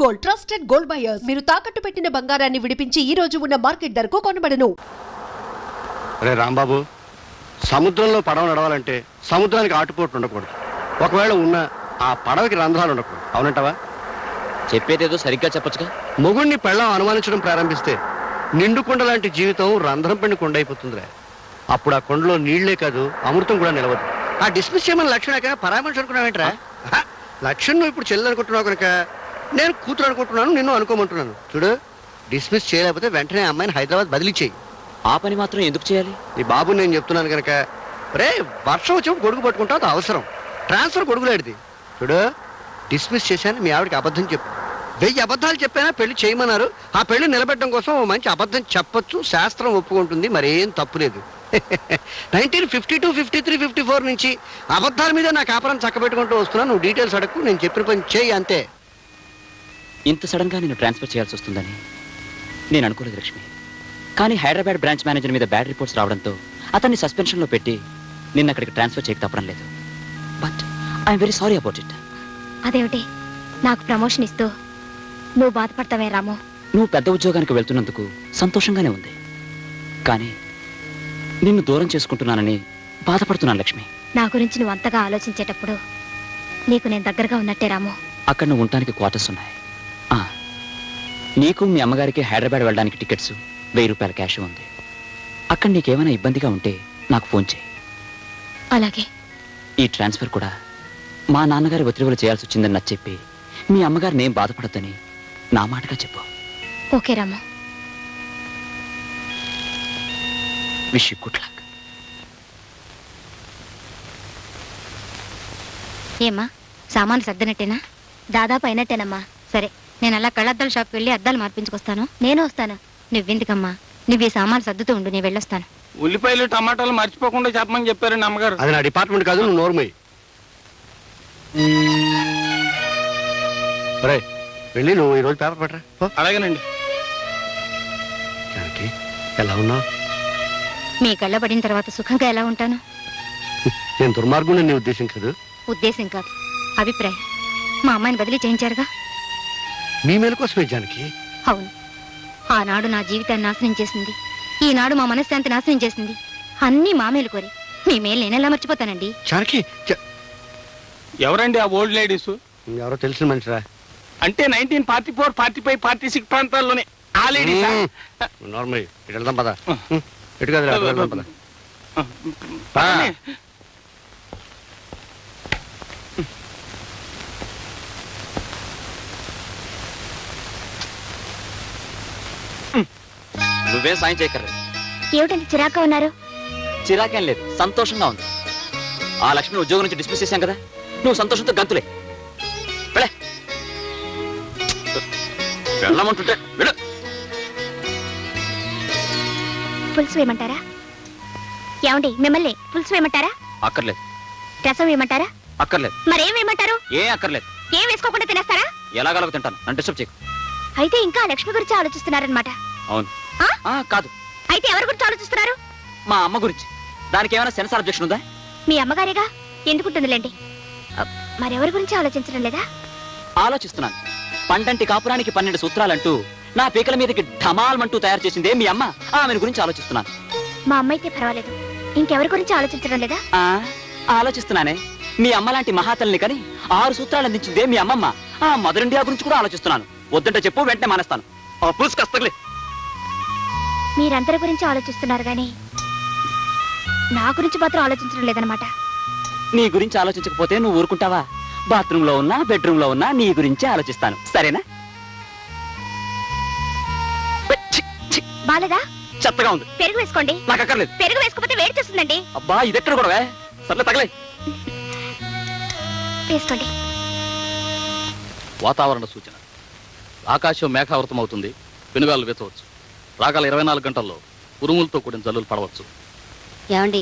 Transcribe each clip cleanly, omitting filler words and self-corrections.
Gold trusted gold buyers మీరు తాకట్టు పెట్టిన బంగారాన్ని విడిపించి ఈ రోజు ఉన్న మార్కెట్ ధరకు కొనబడను. అరే రాంబాబు, సముద్రంలో పడవ నడవాలంటే సముద్రానికి ఆటుపోట్లు ఉండకూడదు. ఒకవేళ ఉన్న ఆ పడవకి రంధ్రాలు ఉండకూడదు. అవునంటావా? చెప్పేదేదో సరిగ్గా చెప్పొచ్చుగా. మొగుణ్ణి పెళ్ళం అనుమానించడం ప్రారంభిస్తే నిండు కొండ లాంటి జీవితం రంధ్రం పెండి కొండ అయిపోతుందిరా. అప్పుడు ఆ కొండలో నీళ్లే కాదు, అమృతం కూడా నిలవదు. ఆ డిస్మిస్ చేయమని లక్ష్మణ పరామర్శ అనుకున్నావేంట్రా? లక్ష్మణ్ నువ్వు ఇప్పుడు చెల్లెలు అనుకుంటున్నావు కనుక నేను కూతురు అనుకుంటున్నాను, నిన్ను అనుకోమంటున్నాను. చూడు, డిస్మిస్ చేయలేకపోతే వెంటనే అమ్మాయిని హైదరాబాద్ బదిలీ చేయి. ఆ పని మాత్రం ఎందుకు చేయాలి? నీ బాబు నేను చెప్తున్నాను కనుక. రే, వర్షం వచ్చినప్పుడు గొడుగు పట్టుకుంటావు, అది అవసరం. ట్రాన్స్ఫర్ గొడుగులాడిది. చూడు, డిస్మిస్ చేశాను, మీ ఆవిడకి అబద్ధం చెప్పు. 1000 అబద్ధాలు చెప్పానా పెళ్లి చేయమన్నారు. ఆ పెళ్లి నిలబెట్టడం కోసం ఓ మంచి అబద్ధం చెప్పొచ్చు, శాస్త్రం ఒప్పుకుంటుంది, మరేం తప్పులేదు. 1952, 53, 54 నుంచి అబద్ధాల మీద నా కాపురం చక్కబెట్టుకుంటూ వస్తున్నా. నువ్వు డీటెయిల్స్ అడగకు, నేను చెప్పిన పని చేయి అంతే. ఇంత సడన్ గా నేను ట్రాన్స్ఫర్ చేయాల్సి వస్తుందని నేను అనుకోలేదు లక్ష్మి. కానీ హైదరాబాద్ బ్రాంచ్ మేనేజర్ మీద బ్యాడ్ రిపోర్ట్స్ రావడంతో అతన్ని సస్పెన్షన్ లో పెట్టి నిన్న అక్కడికి ట్రాన్స్ఫర్ చేయక తప్పడం లేదు. But I'm very sorry about it. అదేమిటి, నాకు ప్రమోషన్ ఇస్తూ నువ్వు బాధపడతావే రాము? నువ్వు పెద్ద ఉద్యోగానికి వెళ్తున్నందుకు సంతోషంగానే ఉంది, కానీ నిన్ను దూరం చేసుకుంటున్నానని బాధపడుతున్నాను లక్ష్మి. నా గురించి నువ్వు అంతగా ఆలోచించేటప్పుడు నీకు నేను దగ్గరగా ఉన్నట్టే రాము. అక్కడ నువ్వు ఉండటానికి క్వార్టర్స్ ఉన్నాయి. నీకు మీ అమ్మగారికి హైదరాబాద్ వెళ్ళడానికి టికెట్స్, 1000 రూపాయల క్యాష్ ఉంది. అక్కడ నీకేమైనా ఇబ్బందిగా ఉంటే నాకు ఫోన్ చేయి. అలాగే. ఈ ట్రాన్స్ఫర్ కూడా మా నాన్నగారి ఒత్తిడిలో చేయాల్సి వచ్చిందని నచ్చ చెప్పి మీ అమ్మగారిని ఏం బాధపడద్దని నా మాటగా చెప్పు. Okay Ramu. Wish you good luck. ఏమ్మా, సామాన్లు సర్దినట్టేనా? దాదాపు అయినట్టేనమ్మా. సరే, నేను అలా కళ్ళద్దాల షాప్కి వెళ్ళి అద్దాలు మార్పించుకొస్తాను. నేను వస్తాను. నువ్వెందుకమ్మా, నువ్వు ఈ సామాన్లు సర్దుతూ ఉండు, నేను వెళ్ళొస్తాను. ఉల్లిపాయలు టమాటాలు మర్చిపోకుండా చెప్పమని చెప్పారండి అమ్మగారు. అది నా డిపార్ట్మెంట్ కాదు, నువ్వు నోర్మయ్యి. వెళ్ళి నువ్వు ఈరోజు పేపర్ పట్టరా. అలాగేనండి. జానకి, ఎలా ఉన్నావు? మీ కళ్ళ పడిన తర్వాత సుఖంగా ఎలా ఉంటాను? నేను దుర్మార్గుని నీ ఉద్దేశం కాదు. ఉద్దేశం కాదు, అభిప్రాయం. మా అమ్మాయిని బదిలీ చేయించారుగా. మీ మేలు కోసమే జానకి. అవును, ఆనాడు నా జీవితాన్ని నాశనం చేసింది, ఈనాడు మా మనశ్శాంతి నాశనం చేసింది. అన్నీ మా మేలు కోరి. మీ మేలు నేనెలా మర్చిపోతానండి? జానకి, ఎవరండి ఆ ఓల్డ్ లేడీస్? ఎవరో తెలిసిన మనిషిరా. అంటే 1944, 45, 46 ప్రాంతాల్లోనే ఆ లేడీస్. నార్మల్. ఇటు వెళ్దాం పద. ఇటు కాదు, వెళ్దాం పద. నువ్వేం సాయం చేయకర్లేదు. ఏమిటండి చిరాగ్గా ఉన్నారు? చిరాకేం లేదు, సంతోషంగా ఉంది. ఆ లక్ష్మి ఉద్యోగం నుంచి డిస్మిస్ చేశాం కదా, నువ్వు సంతోషంతో గంతులే. వెళ్ళమంటుంటే వెళ్ళు. పులుసు వేయమంటారా? ఏమండి, మిమ్మల్ని పులుసు వేయమంటారా? అక్కర్లేదు. రసం వేయమంటారా? అక్కర్లేదు. మరేం వేయమంటారు? ఏం అక్కర్లేదు. ఏం వేసుకోకుండా తినేస్తారా? ఎలాగలగ తింటాను, నన్ను డిస్టర్బ్ చేయకు. అయితే ఇంకా లక్ష్మి గురించి ఆలోచిస్తున్నారనమాట. అవును. కాదు. అయితే ఎవరి గురించి ఆలోచిస్తున్నారు? మా అమ్మ గురించి. దానికి ఏమైనా సెన్సార్ అబ్జెక్షన్ ఉందా? మీ అమ్మగారేగా, ఎందుకుంటుందిలేండి. మరెవరి గురించి ఆలోచించడం లేదా? ఆలోచిస్తున్నాను. పండంటి కాపురానికి 12 సూత్రాలంటూ నా పీకల మీదకి ఢమాల్మంటూ తయారు చేసిందే మీ అమ్మ. ఆమెను గురించి ఆలోచిస్తున్నాను. మా అమ్మ అయితే పర్వాలేదు, ఇంకెవరి గురించి ఆలోచించడం లేదా? ఆలోచిస్తున్నానే. మీ అమ్మ లాంటి మహాతల్ని కని 6 సూత్రాలు అందించిందే మీ అమ్మమ్మ. ఆ మదర్ ఇండియా గురించి కూడా ఆలోచిస్తున్నాను. వద్దంటే చెప్పు, వెంటనే మానేస్తాను. కస్తలే. మీరందరి గురించి ఆలోచిస్తున్నారు గాని నా గురించి మాత్రం ఆలోచించడం లేదనమాట. నీ గురించి ఆలోచించకపోతే నువ్వు ఊరుకుంటావా? బాత్రూమ్ లో ఉన్నా, బెడ్రూమ్ లో ఉన్నా నీ గురించి ఆలోచిస్తాను. సరేనా? బాలేదా? చెత్తగా ఉంది. పెరుగు వేసుకోండి. నాకు అక్కర్లేదు. పెరుగు వేసుకోకపోతే వేడి చేస్తుందండి. అబ్బా, ఇదెక్కడ కూడా సర్లే, తగలే. వేసుకోండి. వాతావరణ సూచన. ఆకాశం మేఘావృతం అవుతుంది, పెనుగాలు వేచవచ్చు. రాగల 24 గంటల్లో ఉరుములతో కూడిన జల్లులు పడవచ్చు. ఏమండి,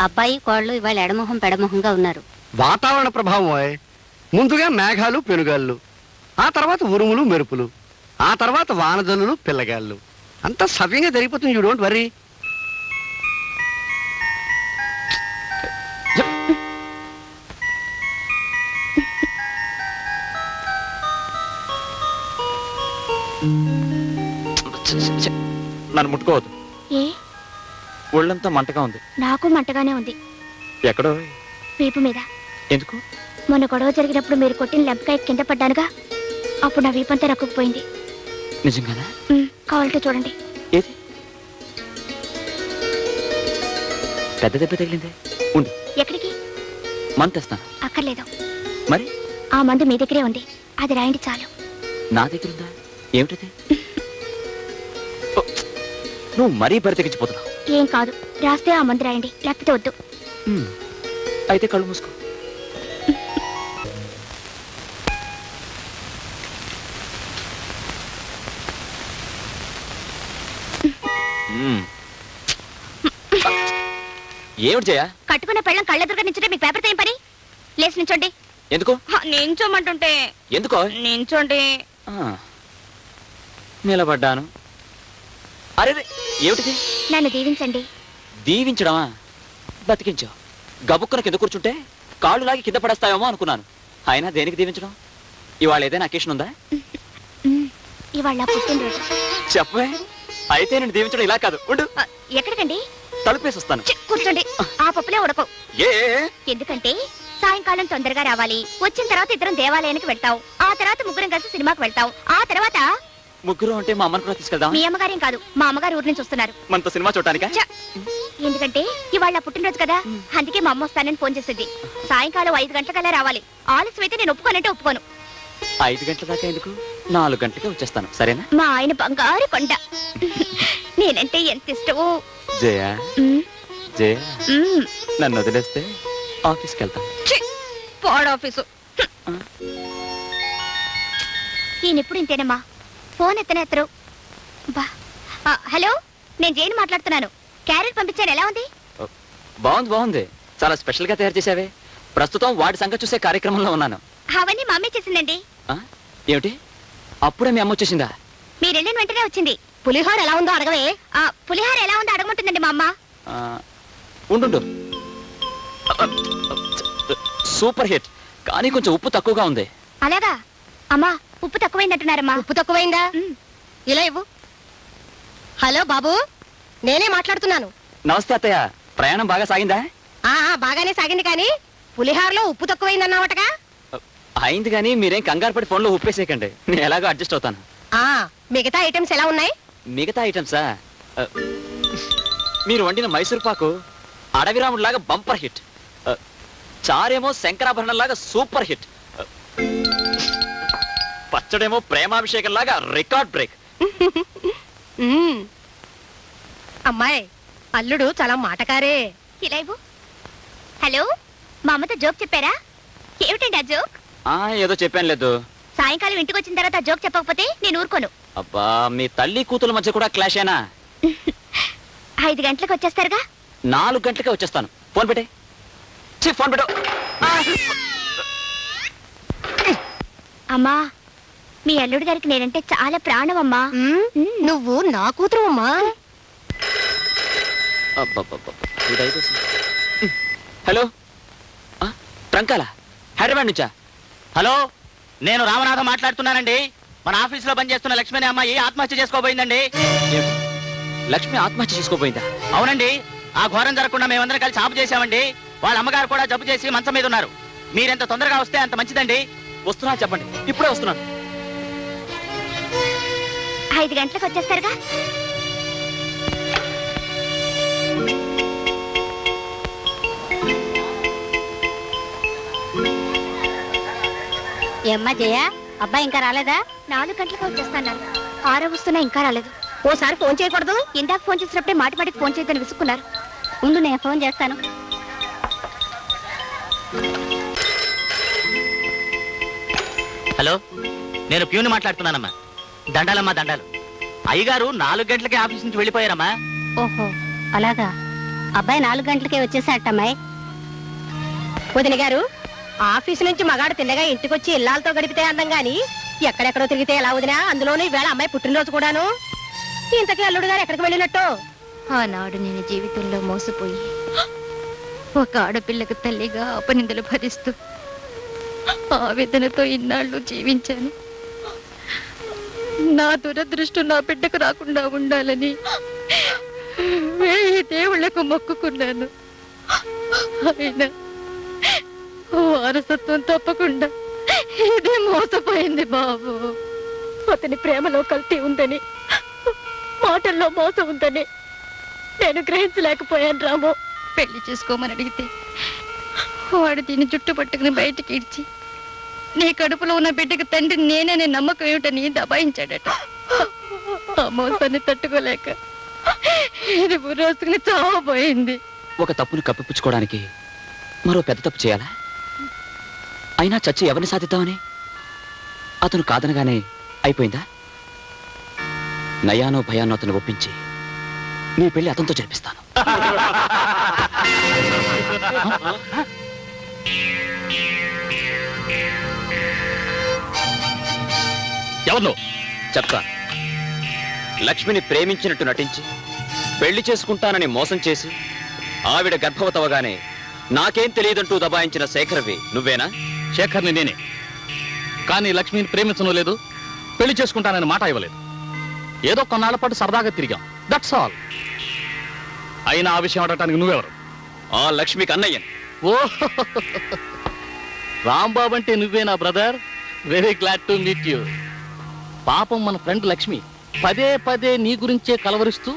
అబ్బాయి కోళ్ళు ఇవాళ ఎడమొహం పెడమొహంగా ఉన్నారు. వాతావరణ ప్రభావం. ముందుగా మేఘాలు, పెనుగాళ్ళు, ఆ తర్వాత ఉరుములు, మెరుపులు, ఆ తర్వాత వానజల్లులు, పిల్లగాళ్ళు. అంతా సవ్యంగా జరిగిపోతుంది. You don't worry. నన్ను ముట్టుకోవద్దు. ఏ ఒళ్ళంతా మంటగా ఉంది. నాకు మంటగానే ఉంది. ఎక్కడో వీపు మీద. ఎందుకు? మొన్న గొడవ జరిగినప్పుడు మీరు కొట్టిన లెంపకాయ కింద పడ్డానుగా, అప్పుడు నా వీపంతా రక్కుపోయింది. నిజంగానా? కావాలంటే చూడండి. ఏది? పెద్ద దెబ్బ తగిలిందే. ఉండు. ఎక్కడికి? మందు తెస్తాను. అక్కర్లేదు. మరి ఆ మందు మీ దగ్గరే ఉంది, అది రాయండి చాలు. నా దగ్గర ఉందా? ఏమిటది? నువ్వు మరీ బరి తెగించిపోతున్నావు. ఏం కాదు, రాస్తే ఆ మందు రాయండి, లేకపోతే వద్దు. అయితే కళ్ళు మూసుకో. ఏమిటి జయ? కట్టుకున్న పెళ్ళం కళ్ళెదురుగా నించుంటే మీకు పేపర్తో ఏం పని? లేచి నించోండి. ఎందుకు? నించోమంటుంటే. ఎందుకో? నించోండి. నిలబడ్డాను. అరే ఏమిటిది? నన్ను దీవించండి. దీవించడమా? బతికించావు. గబుక్కున కింద కూర్చుంటే కాళ్ళు లాగి కింద పడేస్తావేమో అనుకున్నాను. అయినా దేనికి దీవించడం? ఇవాళ ఏదైనా అకేషన్ ఉందా? ఇవాళ పుట్టినరోజు. చెప్పవే. అయితే నేను దీవించడం ఇలా కాదు. ఉండు. ఎక్కడికండి? తలుపేసి వస్తాను. కూర్చోండి. ఆ పప్పులే ఉడకవు. ఎందుకంటే సాయంకాలం తొందరగా రావాలి. వచ్చిన తర్వాత ఇద్దరం దేవాలయానికి వెళ్తాం. ఆ తర్వాత ముగ్గురం కలిసి సినిమాకి వెళ్తాం. ఆ తర్వాత ముగ్గురు అంటే మా అమ్మని కూడా తీసుకెళ్దాం. మీ అమ్మగారేం కాదు, మా అమ్మగారు ఊరి నుంచి వస్తున్నారు. మనతో సినిమా చూడటానికా? ఎందుకంటే ఇవాళ పుట్టినరోజు కదా, అందుకే మా అమ్మ వస్తానని ఫోన్ చేసింది. సాయంకాలం 5 గంటలకల్లా రావాలి. ఆలస్యం అయితే నేను ఒప్పుకోనంటే ఒప్పుకోను. 5 గంటల దాకా ఎందుకు? 4 గంటలకే వచ్చేస్తాను. సరేనా? మా ఆయన బంగారు కొండ. నేనంటే ఎంత ఇష్టమో. జయ జయ, నన్ను వదిలేస్తే ఆఫీస్కి వెళ్తాను. ఆఫీసు ఈయనెప్పుడు ఇంతేనమ్మా, ఫోన్ ఎత్తరు. హలో, నేను జైన్ మాట్లాడుతున్నాను. క్యారెట్ పంపించాను, ఎలా ఉంది? బాగుంది బాగుంది. చాలా స్పెషల్ గా తయారు చేసావే. ప్రస్తుతం వాడి సంగతి చూసే కార్యక్రమంలో ఉన్నాను. అవన్నీ మా అమ్మే చేసిందండి. ఏమిటి? అప్పుడే మీ అమ్మ వచ్చేసిందా? మీరు వెళ్ళిన వెంటనే వచ్చింది. పులిహోర ఎలా ఉందో అడగవే. పులిహోర ఎలా ఉందో అడగమంటుందండి మా అమ్మ. ఉండు. సూపర్ హిట్, కానీ కొంచెం ఉప్పు తక్కువగా ఉంది. అలాగా? అమ్మా, ఉప్పు తక్కువైందంటున్నారమ్మా. ఉప్పు తక్కువైందా? ఇలా ఇవ్వు. హలో బాబు, నేనే మాట్లాడుతున్నాను. నమస్తే అత్తయ్య. ప్రయాణం బాగా సాగిందా? బాగానే సాగింది, కానీ పులిహారలో ఉప్పు తక్కువైందన్నావటగా. అయింది, కానీ మీరేం కంగారు పడి ఫోన్లో ఉప్పేసేయకండి. నేను ఎలాగో అడ్జస్ట్ అవుతాను. మిగతా ఐటమ్స్ ఎలా ఉన్నాయి? మిగతా ఐటమ్సా? మీరు వండిన మైసూర్ పాకు అడవిరాముడు లాగా బంపర్ హిట్. చారేమో శంకరాభరణం లాగా సూపర్ హిట్. పచ్చడేమో ప్రేమాభిషేకం లాగా రికార్డ్ బ్రేక్. అమ్మాయి, అల్లుడు చాలా మాటకారే. ఇలా ఇవ్వు. హలో, మా అమ్మతో జోక్ చెప్పారా? ఏమిటండి ఆ జోక్? ఏదో చెప్పాను లేదు. సాయంకాలం ఇంటికి వచ్చిన తర్వాత ఆ జోక్ చెప్పకపోతే నేను ఊరుకోను. అబ్బా, మీ తల్లి కూతుల మధ్య కూడా క్లాష్ అయినా? 5 గంటలకు వచ్చేస్తారుగా? 4 గంటలకే వచ్చేస్తాను. ఫోన్ పెట్టే. ఫోన్ పెట్టు. అమ్మా, మీ అల్లుడు గారికి నేనంటే చాలా ప్రాణం అమ్మా. నువ్వు నా కూతురు అమ్మా. హలో, ట్రంకాల హైదరాబాద్ నుంచా? హలో, నేను రామనాథం మాట్లాడుతున్నానండి. మన ఆఫీసులో పనిచేస్తున్న లక్ష్మి అనే అమ్మాయి ఆత్మహత్య చేసుకోబోయిందండి. లక్ష్మి ఆత్మహత్య చేసుకోబోయిందా? అవునండి. ఆ ఘోరం జరగకుండా మేమందరం కలిసి ఆపు చేశామండి. వాళ్ళ అమ్మగారు కూడా జబ్బు చేసి మంచం మీద ఉన్నారు. మీరెంత తొందరగా వస్తే అంత మంచిదండి. వస్తున్నా, చెప్పండి. ఇప్పుడే వస్తున్నాను. 5 గంటలకు వచ్చేస్తారుగా? ఏమ్మా జయ, అబ్బాయి ఇంకా రాలేదా? 4 గంటలకు వచ్చేస్తాను. 6 వస్తున్నా, ఇంకా రాలేదు. ఓసారి ఫోన్ చేయకూడదు? ఇందాక ఫోన్ చేసినప్పుడే మాటికి ఫోన్ చేయదని విసుక్కున్నారు. ఉండు, నేను ఫోన్ చేస్తాను. హలో, నేను ప్యూని మాట్లాడుతున్నానమ్మా. దండాలమ్మా, దండాలు. అయ్యగారు 4 గంటలకే ఆఫీస్ నుంచి వెళ్ళిపోయారమ్మా. ఓహో, అలాగా. అబ్బాయి 4 గంటలకే వచ్చేసాటమ్మాయి. వదిన గారు, ఆఫీసు నుంచి మగాడు తిన్నగా ఇంటికొచ్చి ఇల్లాలతో గడిపితే అందం గాని ఎక్కడెక్కడో తిరిగితే ఎలా వదినా? అందులోనూ ఈవేళ అమ్మాయి పుట్టినరోజు కూడాను. ఇంతకీ అల్లుడు గారు ఎక్కడికి వెళ్ళినట్టు? ఆనాడు నేను జీవితంలో మోసపోయి ఒక ఆడపిల్లకు తల్లిగా అపనిందలు భరిస్తూ ఆవేదనతో ఇన్నాళ్ళు జీవించాను. నా దురదృష్టం నా బిడ్డకు రాకుండా ఉండాలని 1000 దేవుళ్లకు మొక్కుకున్నాను. అయినా వారసత్వం తప్పకుండా ఇది మోసపోయింది బాబు. అతని ప్రేమలో కల్తీ ఉందని, మాటల్లో మోసం ఉందని నేను గ్రహించలేకపోయాను రాము. పెళ్లి చేసుకోమని అడిగితే వాడు దీన్ని జుట్టు పట్టుకుని బయటికి ఇడ్చి నీ కడుపులో ఉన్న బిడ్డకి తండ్రి నేనే నమ్మకం ఏమిటని దబాయించాడట. ఆ మోసాన్ని తట్టుకోలేక ఇది రోజుకుని చావబోయింది. ఒక తప్పును కప్పిపుచ్చుకోవడానికి మరో పెద్ద తప్పు చేయాలా? అయినా చచ్చి ఎవరిని సాధిద్దామని? అతను కాదనగానే అయిపోయిందా? నయానో భయానో అతను ఒప్పించి నీ పెళ్లి అతనితో జరిపిస్తాను. ఎవరు చెప్తా. లక్ష్మిని ప్రేమించినట్టు నటించి పెళ్లి చేసుకుంటానని మోసం చేసి ఆవిడ గర్భవతవగానే నాకేం తెలియదంటూ దబాయించిన శేఖర్వి నువ్వేనా? శేఖర్ని నేనే. కానీ లక్ష్మిని ప్రేమించడం లేదు, పెళ్లి చేసుకుంటానని మాట ఇవ్వలేదు. ఏదో కొన్నాళ్ల పాటు సరదాగా తిరిగాం, దట్స్ ఆల్. అయినా ఆ విషయం అడగటానికి నువ్వెవరు? ఆ లక్ష్మికి అన్నయ్యని. ఓ రాంబాబు అంటే నువ్వేనా brother? Very glad to meet you. పాపం మన ఫ్రెండ్ లక్ష్మి పదే పదే నీ గురించే కలవరిస్తూ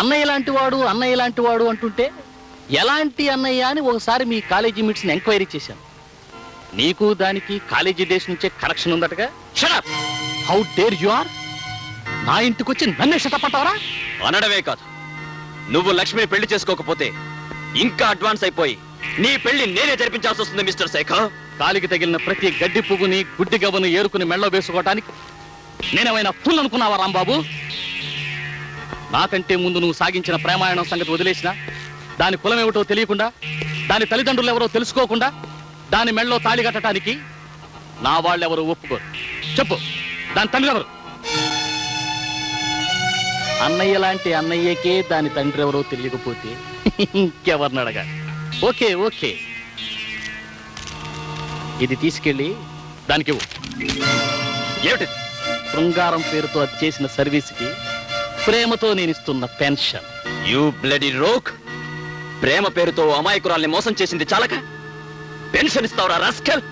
అన్నయ్య లాంటి వాడు అన్నయ్య లాంటి వాడు అంటుంటే ఎలాంటి అన్నయ్య అని ఒకసారి మీ కాలేజీ మీట్స్ని ఎంక్వైరీ చేశాను. నీకు దానికి కాలేజీ డేస్ నుంచే కనెక్షన్ ఉందటగా. Shut up! How dare you are! నా ఇంటికి వచ్చి నన్నే షటప్ అంటావరా? అనడమే కాదు, నువ్వు లక్ష్మిని పెళ్లి చేసుకోకపోతే ఇంకా అడ్వాన్స్ అయిపోయి నీ పెళ్లి నేనే జరిపించాల్సి వస్తుంది మిస్టర్ శేఖర్. కాలికి తగిలిన ప్రతి గడ్డి పువ్వుని గుడ్డి గవ్వను ఏరుకుని మెళ్ళో వేసుకోవటానికి నేనేమైనా ఫుల్ అనుకున్నావా రాంబాబు? నాకంటే ముందు నువ్వు సాగించిన ప్రేమాయణం సంగతి వదిలేసినా, దాని కులం ఏమిటో తెలియకుండా, దాని తల్లిదండ్రులు ఎవరో తెలుసుకోకుండా దాని మెళ్ళో తాళి కట్టడానికి నా వాళ్ళెవరూ ఒప్పుకోరు. చెప్పు, దాని తండ్రి ఎవరు? అన్నయ్య లాంటి అన్నయ్యకే దాని తండ్రి ఎవరో తెలియకపోతే ఇంకెవరిని అడగాలి? ఓకే ఓకే, ఇది తీసుకెళ్ళి దానికి ఇవ్వు. ఏమిటి? శృంగారం పేరుతో అది చేసిన సర్వీస్కి ప్రేమతో నేను ఇస్తున్న పెన్షన్. You bloody rogue! ప్రేమ పేరుతో అమాయకురాల్ని మోసం చేసింది చాలక పెన్షన్ ఇస్తావురా రాస్కల్?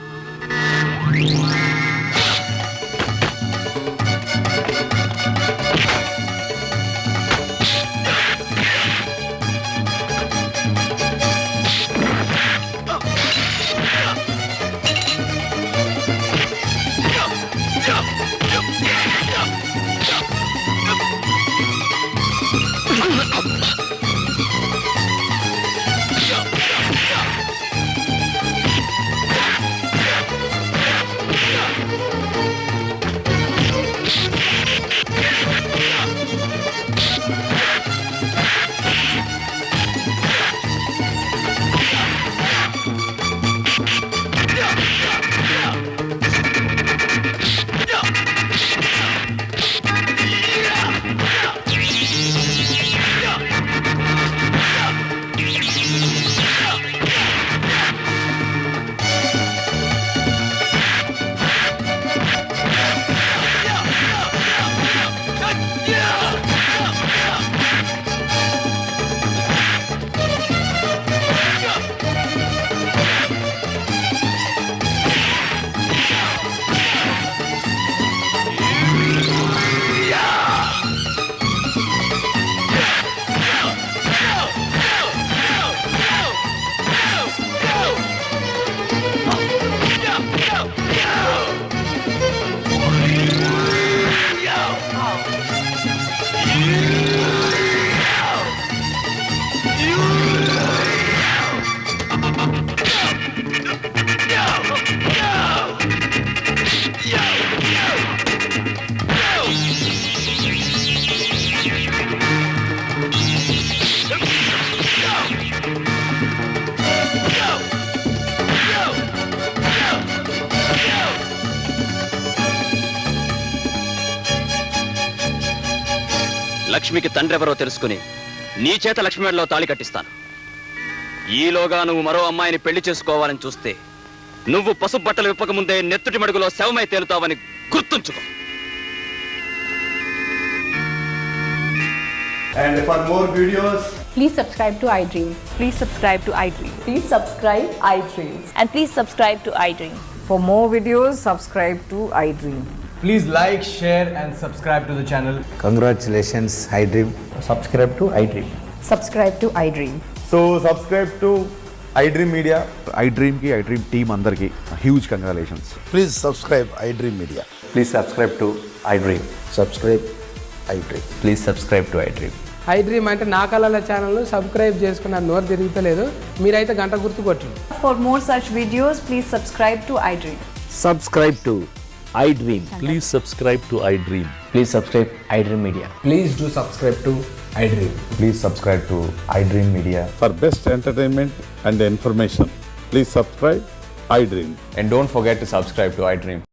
లక్ష్మికి తండ్రి ఎవరో తెలుసుకుని నీ చేత లక్ష్మి మెడలో తాళి కట్టిస్తాను. ఈలోగా నువ్వు మరో అమ్మాయిని పెళ్లి చేసుకోవాలని చూస్తే నువ్వు పసుపు బట్టలు విప్పక ముందే నెత్తుటి మడుగులో శవమై తేలుతావని గుర్తుంచుకో. And for more videos, Please subscribe to iDream. Please subscribe to iDream. Please subscribe iDream. And please subscribe to iDream. For more videos, subscribe to iDream. please like, share, and subscribe to the channel. Congratulations iDream. Subscribe to iDream. Subscribe to iDream. So subscribe to iDream Media. iDream ki iDream team andarki huge congratulations. Please subscribe iDream Media. Please subscribe to iDream. Subscribe iDream. Please subscribe to iDream. iDream అంటే నా కళల channel subscribe చేసుకున్న నోరు తిరుగుతలేదు మీరైతే గంట గుర్తు కొట్టండి. For more such videos, please subscribe to iDream. Subscribe to iDream. Please subscribe to iDream. Please subscribe iDream Media. Please do subscribe to iDream. Please subscribe to iDream Media. For best entertainment and information, please subscribe iDream. And don't forget to subscribe to iDream.